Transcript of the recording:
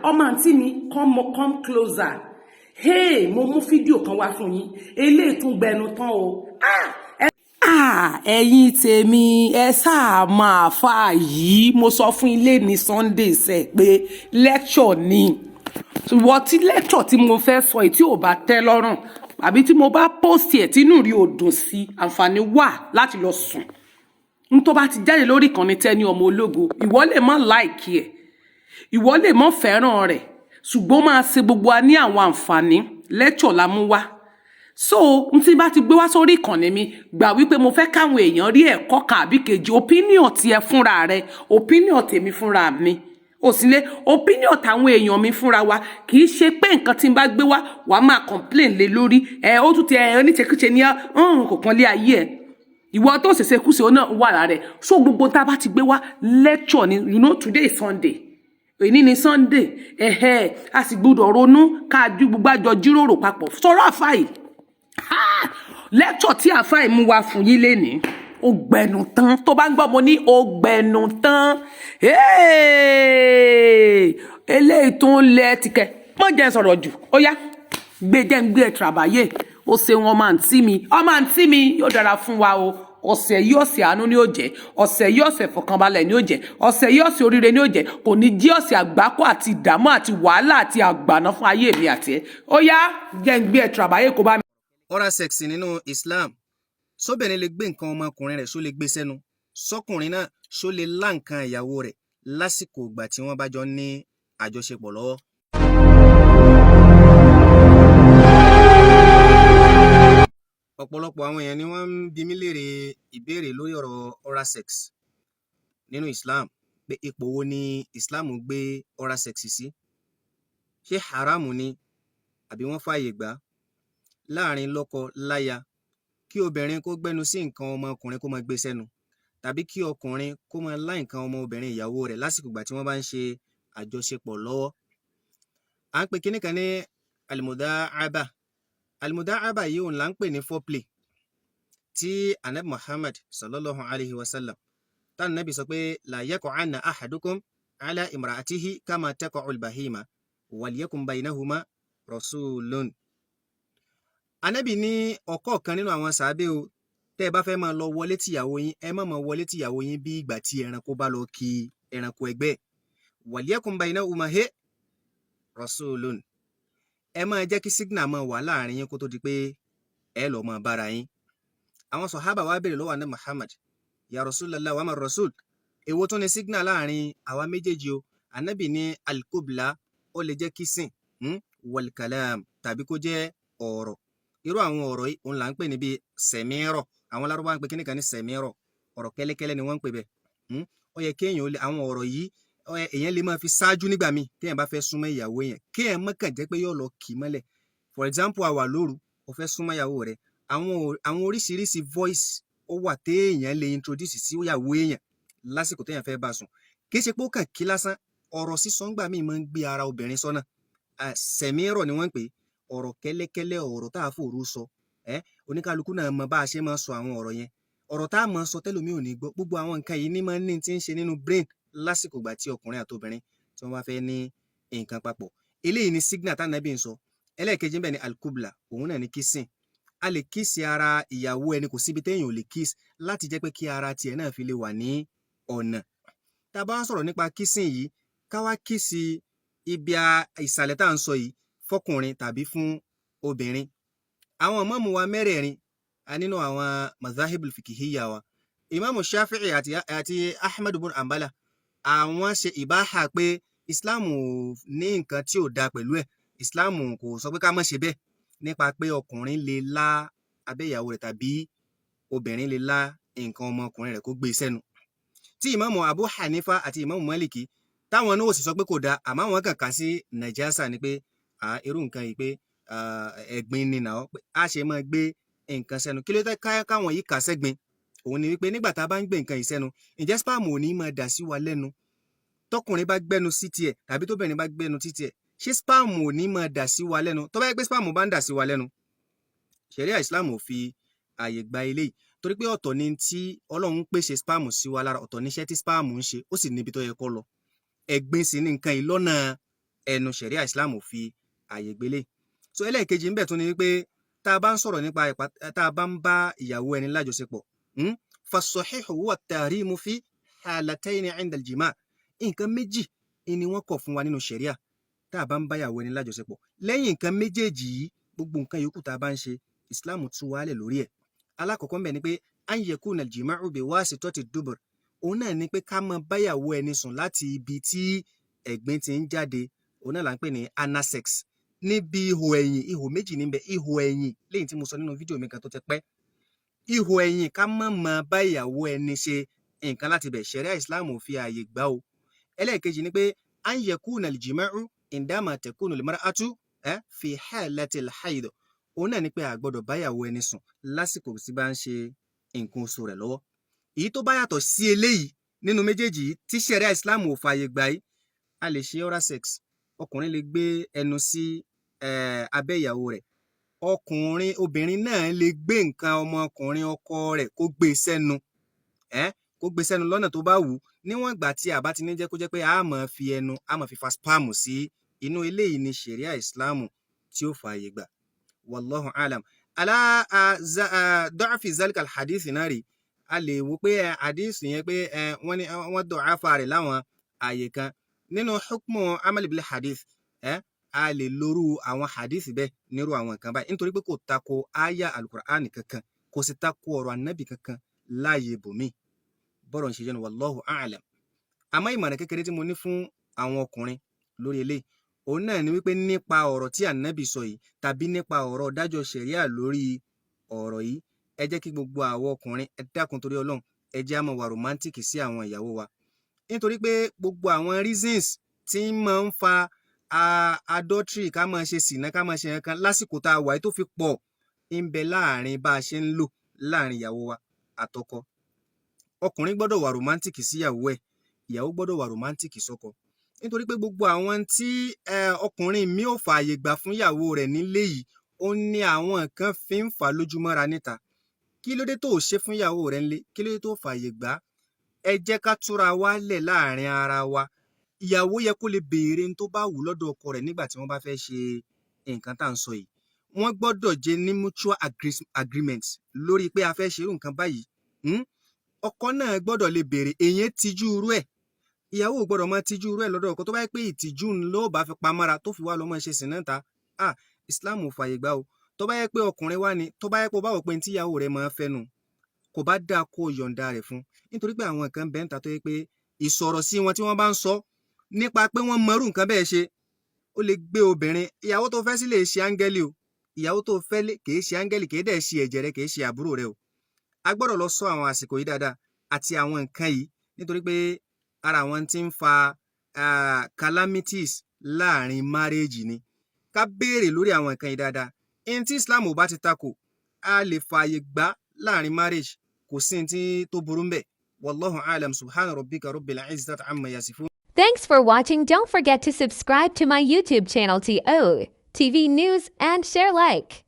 ọmọ àǹtí mi come closer. Hey, mo mú fídíò kan wá fún yín. Eléyìí tún gbẹnu tán o. Ẹ̀yin tèmi ẹ sáà máa fà yìí. Mo sọ fún ilé ní Sunday ṣe pé lecture ni. Wọ́n ti lecture tí mo fẹ́ sọ èyí tí ò bá tẹ́ lọ́rùn àbí tí mo bá post ẹ̀ tí inú rí ò dùn sí àǹfààní wà láti lọ sùn. N tó bá ti jáde lórí ìkànnì Tenny ọmọ ológo, ìwọ lè má like ẹ̀, ìwọ lè má fẹ́ràn rẹ̀, ṣùgbọ́n máa ṣe gbogbo wa ní àwọn àǹfààní lecture la mú wá. So n tí bá ti gbé wá sórí ìkànnì mi gbà wípé mo fẹ́ káwọn èèyàn rí ẹ̀kọ́ kan àbí kejì, opinion ti ẹ fúnra rẹ, opinion tèmi fúnra mi. Òsìlẹ̀ opinion táwọn èèyàn mi fúnra wa kì í ṣe pé nǹkan tí n bá gbé wá wà máa complain lé lórí. Ó tún ti oníṣekúṣe ní kò kan lé ayé ẹ̀. Ìwọ tó ṣẹ̀ṣẹ̀ kúṣe ó náà wà lára rẹ̀. So gbogbo tá a bá ti gbé wá lecture ni, you know, today is Sunday. Èní ni Sunday. A sì gbọ́dọ̀ ronú ká ju gbogbo àjọ jíròrò papọ̀. Sọ̀rọ̀ àfáì. Lecture tí àfáì mú wá fún yín lénìí. Ó gbẹnu tán. Tó bá ń gbọ́ mo ní ó gbẹnu tán. Eléyìí tó ń lẹ tìkẹ́. Mọ̀ jẹ́ sọ̀rọ̀ jù. Ó yá. Gbé jẹ́ ń gbé ẹ̀ tìràbáyé. Ó ṣe wọn ọmọ àǹtí mi. Ọmọ àǹtí mi yóò dára fún wa o. Ọ̀sẹ̀ yìí ọ̀sẹ̀ àánú ni ó jẹ́. Ọ̀sẹ̀ yìí ọ̀sẹ̀ fọkànbalẹ̀ ni ó jẹ́. Ọ̀sẹ̀ yìí ọ̀sẹ̀ oríire ni ó jẹ́. Kò ní jí ọ̀sẹ̀ àgbákò àti ìdààmú àti wàhálà àti àgbàná fún ayé mi àti ẹ. Ó yá jẹ́ ń gbé ẹ̀ tìràbáyé kó bá mi. Oral sex nínú Islam. Sóbìnrin lè gbé nǹkan ọmọkùnrin rẹ̀ ṣó lè gbé sẹ́nu. Sọ́kùnrin náà ṣó lè lá nǹkan ìyàwó rẹ̀ lásìkò ìgbà tí wọ́n bá jọ ní àjọṣepọ̀ lọ́wọ́. Ọ̀pọ̀lọpọ̀ àwọn èèyàn ni wọ́n ń bi mí léèrè ìbéèrè lórí ọ̀rọ̀ oral sex nínú Islam, pé ipò wo ni Islam gbé oral sex sí? Ṣé haramu ni àbí wọ́n fààyè gbà láàrin lọ́kọ láya kí obìnrin kó gbẹ́nu sí nǹkan ọmọkùnrin kó máa gbé sẹ́nu, tàbí kí ọkùnrin kó máa lá nǹkan ọmọbìnrin ìyàwó rẹ̀ lásìkò ìgbà tí wọ́n bá ń ṣe àjọṣepọ̀ lọ́wọ́? À ń pè kíní kan ní al-muda'aba. Al-muda'aba yìí òun là ń pè ní foreplay, tí Ànábì Muhammad sallallahu alayhi wa sallam tá Ànábì sọ pé la yaqa'anna ahadukum ala imra'atihi kama taqa'u al-bahima walyakun baynahuma rasulun. Ànábì ní ọ̀kọ̀ọ̀kan nínú àwọn sàábé o, tẹ́ ẹ bá fẹ́ máa lọ wọlé tìyàwó yín, ẹ má máa wọlé tìyàwó yín bí ìgbà tí ẹranko bá lọ kí ẹranko ẹgbẹ́. Walyakun baynahuma rasulun. Ẹ máa jẹ́ kí signal máa wà láàrin yín kó tó di pé ẹ lọ máa bára yín. Àwọn sàhábà wá béèrè lọ́wọ́ Ànábì Muhammad, ya Rasulallah wa ma rasul, èwo tún ni signal láàrin àwa méjèèjì o? Ànábì ní al-qubla, ó lè jẹ́ kissing, wal kalam, tàbí kó jẹ́ ọ̀rọ̀. Irú àwọn ọ̀rọ̀ yìí òun là ń pè ní bí sẹ̀mírọ̀. Àwọn Lárúbáwá ń pè kíní kan ní sẹ̀mírọ̀. Ọ̀rọ̀ kẹ́lẹ́kẹ́lẹ́ ni wọ́n ń pè bẹ́ẹ̀. Ó yẹ kéèyàn àwọn ọ̀rọ̀ yìí èèyàn lè máa fi ṣáájú nígbà míì téèyàn bá fẹ́ súnmọ́ ìyàwó èèyàn, kéèyàn má kàn jẹ́ pé yóò lọ kì í mọ́lẹ̀. For example, a wà lóru, o fẹ́ súnmọ́ ìyàwó rẹ̀, àwọn oríṣiríṣi voice ó wà téèyàn lè introduce sí ìyàwó èèyàn lásìkò téèyàn fẹ́ bá sùn. Kì í ṣe pé ó kàn kí lásán, ọ̀rọ̀ sísọ ńgbà míì máa ń gbé ara obìnrin sọ́nà. Sẹ̀mírọ̀ ni wọ́n ń pè, ọ̀rọ̀ kẹ́lẹ́kẹ́lẹ́, ọ̀rọ̀ tá a fòru sọ. Oníkálukú náà mọ bá a ṣe máa sọ àwọn ọ̀rọ̀ yẹn. Ọ̀rọ̀ tá a máa sọ tẹ́lòmíì ò ní gbọ́. Gbogbo àwọn nǹkan yìí ní máa ń ní ti ń ṣe nínú brain lásìkò ìgbà tí ọkùnrin àti obìnrin tí wọ́n bá fẹ́ ní nǹkan papọ̀. Eléyìí ni signal tá Ànábì ń sọ. Ẹlẹ́ẹ̀kejì ń bẹ ní al-qubla, òun náà ni kissing. A lè kiss ara ìyàwó ẹni, kò síbi téèyàn ò lè kiss láti jẹ́ pé kí ara tiẹ̀ náà fi lè wà ní ọ̀nà. Tá a bá sọ̀rọ̀ nípa kissing yìí, ká wá kiss ibi ìsàlẹ̀ tá à ń sọ yìí fọkùnrin tàbí fún obìnrin. Àwọn ìmáàmù wa mẹ́rẹ̀ẹ̀rin nínú àwọn mazahibul fikihiyya wa, Ìmáàmù Shafi'i àti Ahmad ibn Hanbala, àwọn ṣe ìbáhà pé Islam ò ní nǹkan tí ò da pẹ̀lú ẹ̀. Islam kò sọ pé ká má ṣe bẹ́ẹ̀ nípa pé ọkùnrin lè lá abẹ́ ìyàwó rẹ̀ tàbí obìnrin lè lá nǹkan ọmọkùnrin rẹ̀ kó gbé sẹ́nu. Tí Ìmáàmù Abu Hanifa àti Ìmáàmù Maliki táwọn náà ò sì sọ pé kò da, àmọ́ àwọn kàn kà sí najasa ni pé irú nǹkan yìí pé ẹ̀gbin ni nà ọ́, pé a ṣe máa gbé nǹkan sẹ́nu. Kí ló dé káwọn yìí kà sẹ́gbin? Òun ni wípé nígbà tá a bá ń gbé nǹkan yìí sẹ́nu, ǹjẹ́ spam ò ní máa dà sí wa lẹ́nu? Tọkùnrin bá gbẹ́nu sí tiẹ̀ tàbí tóbìnrin bá gbẹ́nu sí tiẹ̀, ṣé spam ò ní máa dà sí wa lẹ́nu? Tó bá yẹ pé spam bá ń dà sí wa lẹ́nu, ṣẹ̀ríà Islam ò fi àyè gba eléyìí, torí pé ọ̀tọ̀ ni tí Ọlọ́run pèsè spam sí wa lára, ọ̀tọ̀ níṣẹ́ tí spam ń ṣe, ó sì níbi tó yẹ kó lọ. Ẹ̀gbin sì ni nǹkan yìí lọ́nà ẹnu ṣẹ̀ríà Islam ò fi àyè gbélé. So ẹlẹ́ẹ̀kejì ń bẹ̀ tún ni wípé tá a bá ń sọ̀rọ̀ nípa tá a bá ń bá ìyàwó ẹni lájọṣepọ̀ fasahihu huwa at-tahrimu fi halatayni 'inda al-jima' nǹkan méjì ni wọ́n kọ̀ fún wa nínú ṣẹ̀ríà tá a bá ń bá ìyàwó ẹni lájọṣepọ̀. Lẹ́yìn nǹkan méjèèjì yìí gbogbo nǹkan yòókù tá a bá ń ṣe Islam tú wálẹ̀ lórí ẹ̀. Alákọ̀ọ́kọ́ ń bẹ̀ ni pé an yakuna al-jima'u bi wasitati ad-dubur, òun náà ni pé ká máa bá ìyàwó ẹni sùn láti ibi tí ẹ̀gbin ti ń jáde, òun náà là ń pè ní anal sex. Níbi ihò ẹ̀yìn, ihò méjì níbẹ̀, ihò ẹ̀yìn lẹ́yìn tí mo sọ nínú fídíò mi kan tó ti pẹ́. Ihò ẹ̀yìn ká má máa bá ìyàwó ẹni ṣe nǹkan láti bẹ̀, ṣẹ̀ríà Islam ò fi ààyè gbà o. Ẹlẹ́ẹ̀kejì ni pé an yakuna al-jima'u indama takunu al-mar'atu fi halatil hayd, òun náà ni pé a gbọ́dọ̀ bá ìyàwó ẹni sùn lásìkò tí bá ń ṣe nǹkan oṣù rẹ̀ lọ́wọ́. Èyí tó bá yàtọ̀ sí eléyìí nínú méjèèjì yìí tí ṣẹ̀ríà Islam ò fààyè gbà yìí, a lè ṣe oral sex. Ọkùnrin lè gbé ẹnu sí abẹ́ ìyàwó rẹ̀, obìnrin náà lè gbé nǹkan ọmọkùnrin ọkọ rẹ̀ kó gbé sẹ́nu kó gbé sẹ́nu lọ́nà tó bá wù ú, níwọ̀n ìgbà tí a bá ti ní jẹ́ kó jẹ́ pé a máa fi fa spam sí inú eléyìí ni ṣẹ̀ríà Islam tí ó fààyè gbà. Wallahu alam. Ala da'fi zalika al-hadith náà rí, a lè wò pé hadith yẹn pé wọ́n da'afa rẹ̀ láwọn àyè kan. Nínú hukmu amal bil hadith, a lè lóru àwọn hadith bẹ́ẹ̀ nírú àwọn nǹkan báyìí nítorí pé kò tako aya al-Qur'an kankan, kò sì tako ọ̀rọ̀ Ànábì kankan láàyè bòmí. Bọ́rọ̀ ń ṣe jẹ́ nu wallahu a'lam. Àmọ́ ìmọ̀ràn kékeré tí mo ní fún àwọn ọkùnrin lórí eléyìí, òun náà ni wípé nípa ọ̀rọ̀ tí Ànábì sọ yìí tàbí nípa ọ̀rọ̀ dájọ́ ṣẹ̀ríà lórí ọ̀rọ̀ yìí, ẹ jẹ́ kí gbogbo àwọn ọkùnrin ẹ dákun torí Ọlọ́run ẹ jẹ́ á máa wà romantic sí àwọn ìyàwó wa. Nítorí pé gbogbo àwọn reasons tí máa ń fa adultery, ká máa ṣe sìnà, ká máa ṣe nǹkan lásìkò tá a wà yìí tó fi pọ̀ ń bẹ láàrin bá a ṣe ń lò láàrin ìyàwó wa àtọkọ. Ọkùnrin gbọ́dọ̀ wà romantic sí ìyàwó ẹ̀, ìyàwó gbọ́dọ̀ wà romantic sọ́kọ. Nítorí pé gbogbo àwọn tí ọkùnrin mi ò fààyè gbà fún ìyàwó rẹ̀ nílé yìí, ó ní àwọn kan fi ń fà lójúmọ́ra níta. Kí ló dé tó ṣe fún ìyàwó rẹ̀ nílé? Kí ló dé tó fààyè gbà? Ẹ jẹ́ ká túra wa lẹ̀ láàrin ara wa. Ìyàwó yẹ kó lè béèrè tó bá wù lọ́dọ̀ ọkọ rẹ̀ nígbà tí wọ́n bá fẹ́ ṣe nǹkan tá à ń sọ yìí. Wọ́n gbọ́dọ̀ jẹ́ ní mutual agreement lórí pé a fẹ́ ṣe irú nǹkan báyìí. Ọkọ náà gbọ́dọ̀ lè béèrè, èyàn tijú irú ẹ̀. Ìyàwó gbọ́dọ̀ máa tijú irú ẹ̀ lọ́dọ̀ ọkọ. Tó bá yẹ pé ìtìjú ló bá fi pamọ́ra tó fi wá lọ máa ṣe sìnà ta, Islam ò fààyè gbà o. Tó bá yẹ pé ọkùnrin wá ni, tó bá yẹ pé ó bá wò pé tí ìyàwó rẹ̀ máa fẹ́ nu, kò bá dáa kó yọ̀ǹda rẹ̀ fún. Nítorí pé àwọn kan bẹ́ẹ̀ ń ta tó yẹ pé ìsọ̀rọ̀ sí wọn tí wọ́n bá ń sọ nípa pé wọ́n mọrú nǹkan bẹ́ẹ̀ ṣe, ó lè gbé obìnrin. Ìyàwó tó fẹ́ sílé ṣe áńgẹ́lì o, ìyàwó tó fẹ́ kì í ṣe áńgẹ́lì, kì í dẹ̀ ṣe ẹ̀jẹ̀ rẹ̀, kì í ṣe àbúrò rẹ̀ o. A gbọ́dọ̀ lọ sọ àwọn àsìkò yìí dáadáa àti àwọn nǹkan yìí, nítorí pé ara àwọn tí ń fa calamities láàrin marriage ni. Ká béèrè lórí àwọn nǹkan yìí dáadáa. In tí Islam ò bá ti takò, a lè fààyè gbà láàrin marriage, kò sí ní tí tó burú mbẹ̀. Wallahu a'lam. Subhana rabbika rabbil izzati amma yasifun. Thanks for watching. Don't forget to subscribe to my YouTube channel TO TV News and share like.